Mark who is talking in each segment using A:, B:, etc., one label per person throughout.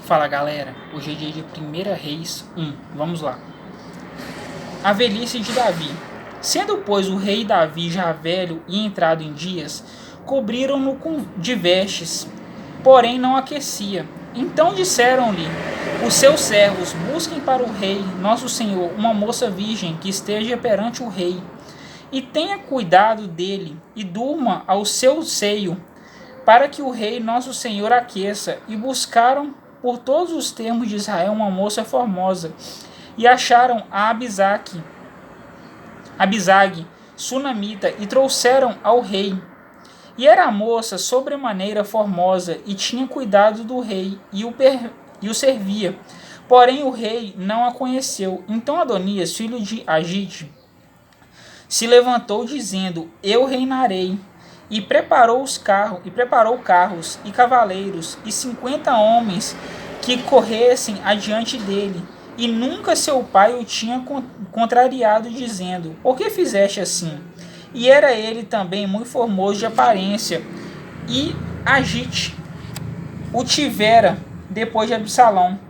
A: Fala galera, hoje é dia de 1 Reis 1, vamos lá. A velhice de Davi. Sendo, pois, o rei Davi já velho e entrado em dias, cobriram-no de vestes, porém não aquecia. Então disseram-lhe os seus servos: busquem para o rei, nosso senhor, uma moça virgem que esteja perante o rei, e tenha cuidado dele, e durma ao seu seio, para que o rei nosso senhor aqueça. E buscaram por todos os termos de Israel uma moça formosa, e acharam a Abisag, sunamita, e trouxeram ao rei. E era a moça sobremaneira formosa, e tinha cuidado do rei, e o servia. Porém o rei não a conheceu. Então Adonias, filho de Agite, se levantou dizendo: eu reinarei. E preparou carros e cavaleiros e 50 homens que corressem adiante dele. E nunca seu pai o tinha contrariado, dizendo: por que fizeste assim? E era ele também muito formoso de aparência, e Agite o tivera depois de Absalão.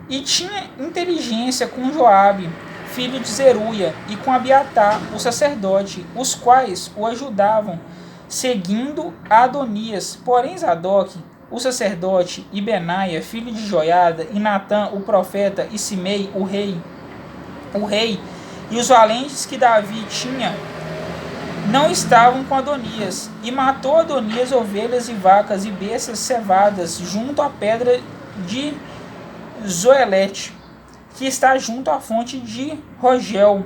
A: E tinha inteligência com Joabe, filho de Zeruia, e com Abiatar, o sacerdote, os quais o ajudavam, seguindo a Adonias. Porém Zadok, o sacerdote, e Benaia, filho de Joiada, e Natã, o profeta, e Simei, o rei, e os valentes que Davi tinha, não estavam com Adonias. E matou Adonias ovelhas e vacas e bestas cevadas junto à pedra de Zoelete, que está junto à fonte de Rogel.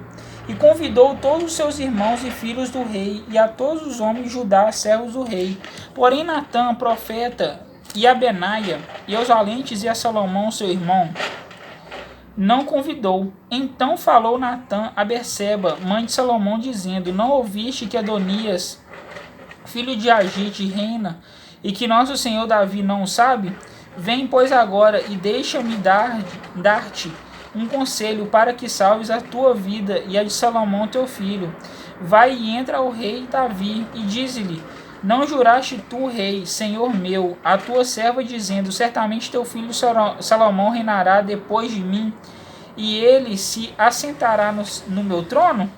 A: E convidou todos os seus irmãos e filhos do rei, e a todos os homens de Judá, servos do rei. Porém Natã, profeta, e a Benaia, e aos valentes, e a Salomão, seu irmão, não convidou. Então falou Natã a Berseba, mãe de Salomão, dizendo: não ouviste que Adonias, filho de Agite, reina, e que nosso senhor Davi não o sabe? Vem, pois, agora, e deixa-me dar-te um conselho, para que salves a tua vida e a de Salomão teu filho. Vai e entra ao rei Davi, e dize-lhe: não juraste tu, rei, senhor meu, a tua serva, dizendo: certamente teu filho Salomão reinará depois de mim, e ele se assentará no meu trono?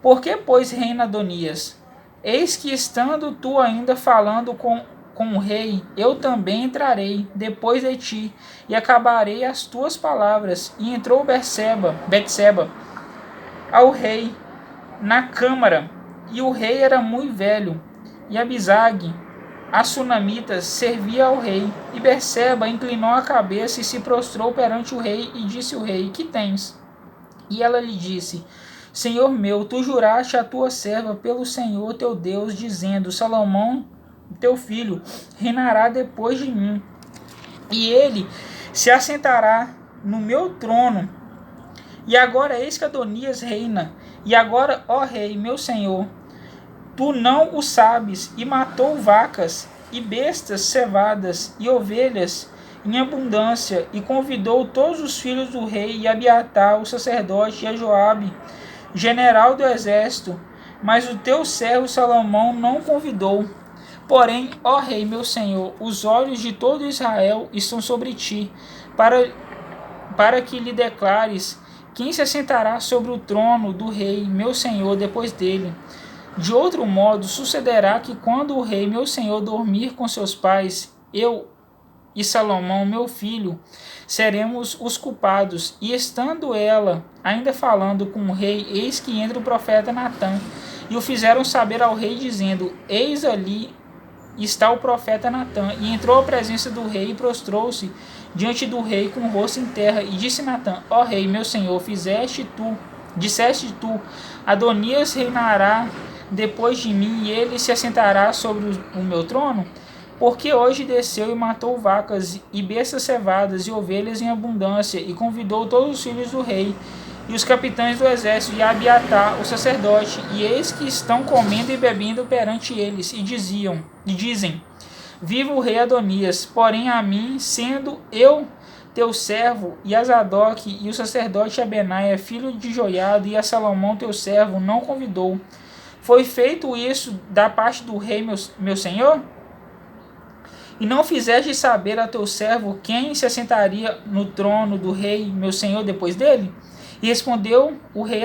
A: Por que, pois, reina Adonias? Eis que, estando tu ainda falando com o rei, eu também entrarei depois de ti, e acabarei as tuas palavras. E entrou Betseba ao rei na câmara, e o rei era muito velho, e Abisag, a sunamita, servia ao rei. E Betseba inclinou a cabeça e se prostrou perante o rei, e disse o rei: que tens? E ela lhe disse: Senhor meu, tu juraste a tua serva pelo Senhor teu Deus, dizendo: Salomão teu filho reinará depois de mim, e ele se assentará no meu trono. E agora eis que Adonias reina. E agora, ó rei, meu senhor, tu não o sabes, e matou vacas e bestas cevadas e ovelhas em abundância, e convidou todos os filhos do rei, e Abiatar, o sacerdote, e a Joabe, general do exército, mas o teu servo Salomão não convidou. Porém, ó rei, meu senhor, os olhos de todo Israel estão sobre ti, para que lhe declares quem se assentará sobre o trono do rei, meu senhor, depois dele. De outro modo, sucederá que quando o rei, meu senhor, dormir com seus pais, eu e Salomão, meu filho, seremos os culpados. E estando ela ainda falando com o rei, eis que entra o profeta Natã, e o fizeram saber ao rei, dizendo: eis ali está o profeta Natã. E entrou à presença do rei e prostrou-se diante do rei com o rosto em terra. E disse Natã: ó rei, meu senhor, disseste tu, Adonias reinará depois de mim, e ele se assentará sobre o meu trono? Porque hoje desceu e matou vacas e bestas cevadas e ovelhas em abundância, e convidou todos os filhos do rei e os capitães do exército, e Abiatar, o sacerdote, e eis que estão comendo e bebendo perante eles, e dizem: viva o rei Adonias. Porém a mim, sendo eu teu servo, e a Zadok e o sacerdote Abenaia, filho de Joiada, e a Salomão teu servo, não convidou. Foi feito isso da parte do rei meu senhor? E não fizeste saber a teu servo quem se assentaria no trono do rei, meu senhor, depois dele? E respondeu o rei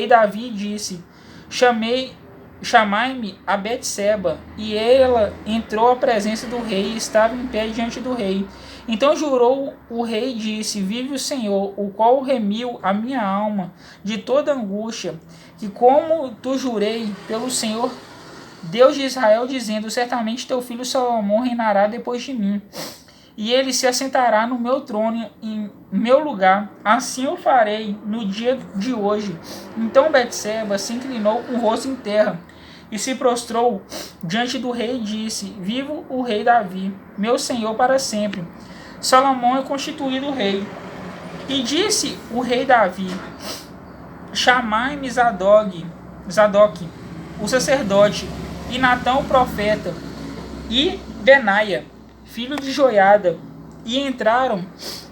A: Davi e disse: Chamai-me a Betseba. E ela entrou à presença do rei e estava em pé diante do rei. Então jurou o rei e disse: Vive o Senhor, o qual remiu a minha alma de toda angústia, que como tu jurei pelo Senhor Deus de Israel, dizendo: Certamente teu filho Salomão reinará depois de mim, e ele se assentará no meu trono em meu lugar. Assim eu farei no dia de hoje. Então Betseba se inclinou com o rosto em terra e se prostrou diante do rei e disse: Vivo o rei Davi, meu senhor, para sempre. Salomão é constituído rei. E disse o rei Davi: Chamai-me Zadok, o sacerdote, e Natã o profeta, e Benaia, filho de Joiada, e entraram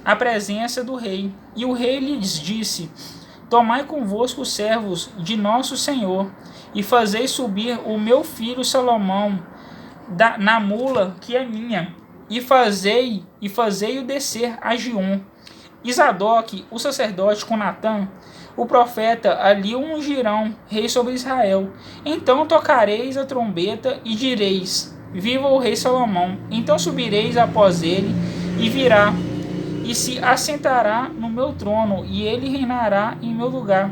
A: à presença do rei. E o rei lhes disse: Tomai convosco os servos de nosso senhor, e fazei subir o meu filho Salomão na mula que é minha, e fazei-o descer a Giom. E Zadok, o sacerdote, com Natã, o profeta, ali o ungirão rei sobre Israel. Então tocareis a trombeta e direis: Viva o rei Salomão. Então subireis após ele, e virá, e se assentará no meu trono, e ele reinará em meu lugar.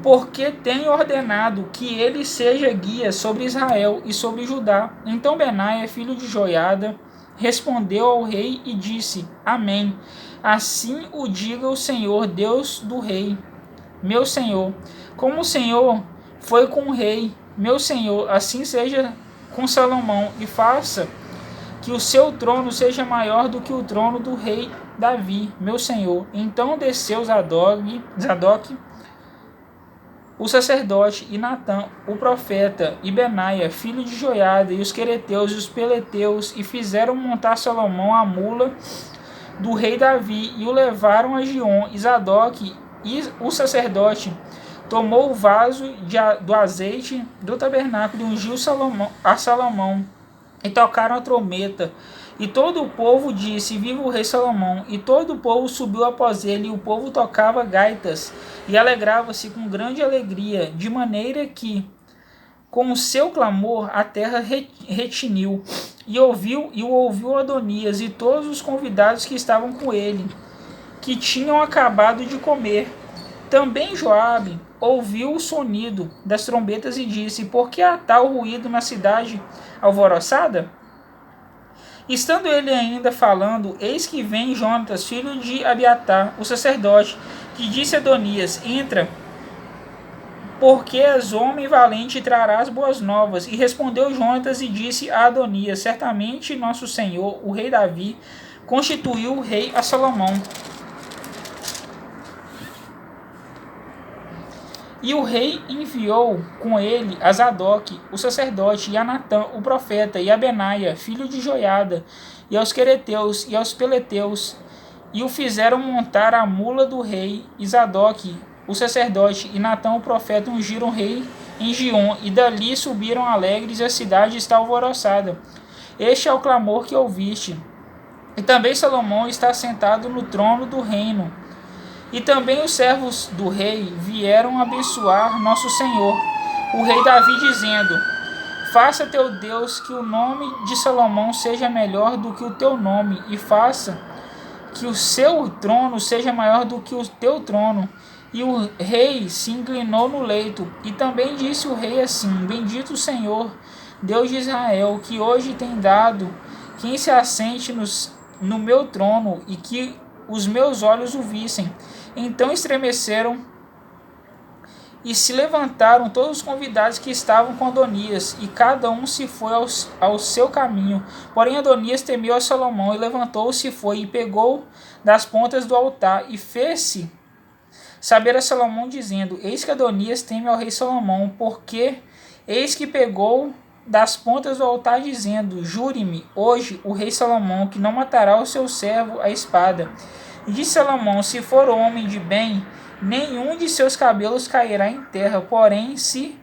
A: Porque tenho ordenado que ele seja guia sobre Israel e sobre Judá. Então Benaia, filho de Joiada, respondeu ao rei e disse: Amém. Assim o diga o Senhor, Deus do rei, meu senhor. Como o Senhor foi com o rei, meu senhor, assim seja com Salomão, e faça que o seu trono seja maior do que o trono do rei Davi, meu senhor. Então desceu Zadok, o sacerdote, e Natã, o profeta, e Benaia, filho de Joiada, e os quereteus e os peleteus, e fizeram montar Salomão a mula do rei Davi, e o levaram a Giom. E Zadok, e o sacerdote, tomou o vaso do azeite do tabernáculo e ungiu a Salomão, e tocaram a trombeta. E todo o povo disse: Viva o rei Salomão. E todo o povo subiu após ele, e o povo tocava gaitas, e alegrava-se com grande alegria, de maneira que, com o seu clamor, a terra retiniu. E o ouviu Adonias e todos os convidados que estavam com ele, que tinham acabado de comer. Também Joabe ouviu o sonido das trombetas e disse: Por que há tal ruído na cidade alvoroçada? Estando ele ainda falando, eis que vem Jonatas, filho de Abiatar, o sacerdote, que disse a Adonias: Entra, porque és homem valente e trarás boas novas. E respondeu Jonatas e disse a Adonias: Certamente nosso senhor, o rei Davi, constituiu o rei a Salomão. E o rei enviou com ele a Zadok, o sacerdote, e a Natã, o profeta, e a Benaia, filho de Joiada, e aos quereteus e aos peleteus, e o fizeram montar a mula do rei. E Zadok, o sacerdote, e Natã, o profeta, ungiram o rei em Giom, e dali subiram alegres, e a cidade está alvoroçada. Este é o clamor que ouviste. E também Salomão está sentado no trono do reino. E também os servos do rei vieram abençoar nosso senhor, o rei Davi, dizendo: Faça teu Deus que o nome de Salomão seja melhor do que o teu nome, e faça que o seu trono seja maior do que o teu trono. E o rei se inclinou no leito. E também disse o rei assim: Bendito o Senhor, Deus de Israel, que hoje tem dado quem se assente no meu trono, e que os meus olhos o vissem. Então estremeceram e se levantaram todos os convidados que estavam com Adonias, e cada um se foi ao seu caminho. Porém Adonias temeu a Salomão, e levantou-se e foi, e pegou das pontas do altar, e fez-se saber a Salomão, dizendo: Eis que Adonias teme ao rei Salomão, porque eis que pegou das pontas do altar, dizendo: Jure-me hoje o rei Salomão, que não matará o seu servo à espada. E disse Salomão: Se for homem de bem, nenhum de seus cabelos cairá em terra, porém se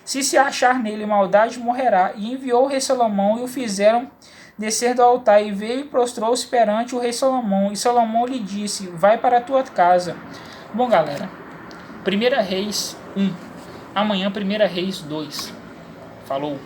A: Se achar nele maldade, morrerá. E enviou o rei Salomão e o fizeram descer do altar, e veio e prostrou-se perante o rei Salomão. E Salomão lhe disse: vai para a tua casa. Bom, galera, 1 Reis 1. Amanhã 1 Reis 2. Falou.